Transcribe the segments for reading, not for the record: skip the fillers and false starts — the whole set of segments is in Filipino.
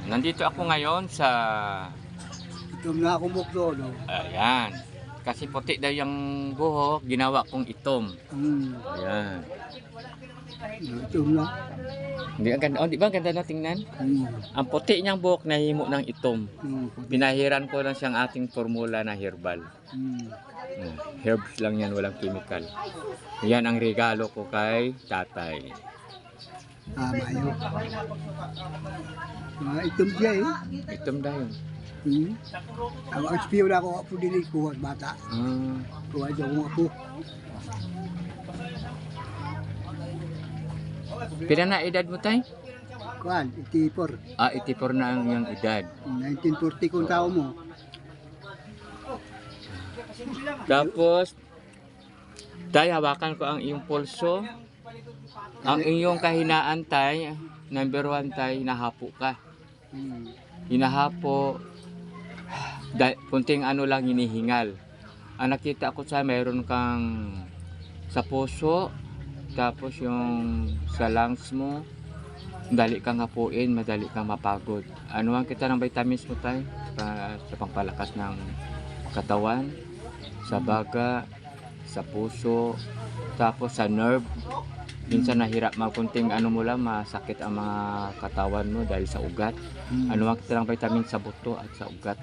Nandito ako ngayon sa Itom na akong bukdo, no? ayan. Kasi puti daw yung buhok, ginawa kong itom. Ayan. Itom na. Hindi ang ganda, di ba ang ganda na tingnan? Ang puti niyang buhok nahimo ng itom. Pinahiran ko lang siyang ating formula na herbal. Herbs lang yan, walang chemical. Yan ang regalo ko kay tatay. Mayo. Itom siya eh. Itom dahil. Ang XPO na ako po din ko at bata. Kuha siya kung ako. Pila na edad mo tay? Kuhan, 84. 84 na ang iyong edad. 1940 kung tao mo. Tapos, tay, hawakan ko ang iyong pulso. Ang iyong kahinaan, tay, number 1, tay, hinahapo ka. Hinahapo, kunting ano lang hinihingal. Ang nakita ko sa mayroon kang sa puso, tapos yung sa lungs mo, madali kang hapuin, madali kang mapagod. Ano ang kita ng vitamins mo, tay? Sa pangpalakas ng katawan, sa baga, sa puso, tapos sa nerve. Minsan nahirap kunting ano mo lang, masakit ang mga katawan mo dahil sa ugat. Ano ang kita ng vitamins sa buto at sa ugat.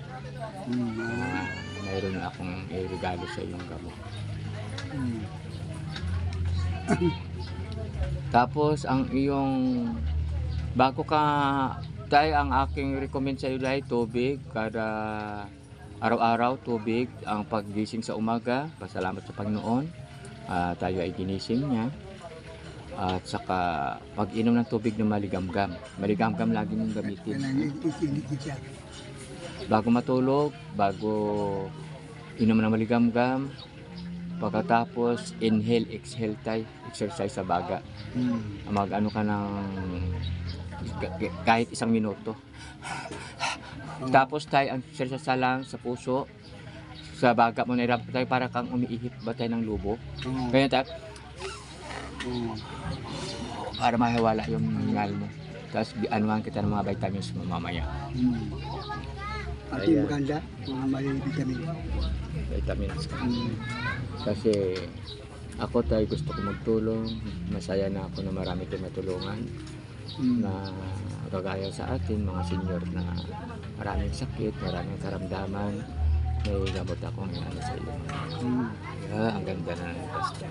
Mayroon akong i-regalo sa iyong gamot. Tapos ang iyong bago ka tayo, ang aking recommend sa iyo ay tubig kada araw-araw. Tubig ang paggising sa umaga, pasalamat sa Panginoon, tayo ay ginising niya. At saka pag-inom ng tubig na maligamgam lagi mong gamitin. Bago matulog, bago inom ng maligamgam, pagkatapos inhale, exhale tayo, exercise sa baga. Mag-ano ka ng kahit 1 minuto. Tapos tayo ang exercise sa lang sa puso, sa baga mo nahirap tayo para kang umiihip ba tayo ng lubo. Kaya tayo para mahiwala yung hingal mo. Tapos anuhan kita ng mga vitamins mo mamaya. At yung maganda, mga may vitamin. Vitamins. Kasi ako tayo gusto ko magtulong. Masaya na ako na marami tayong matulungan. Na kagaya sa atin, mga senior na maraming sakit, maraming karamdaman. May gamot akong ano sa iyo. Ang ganda na ng basta.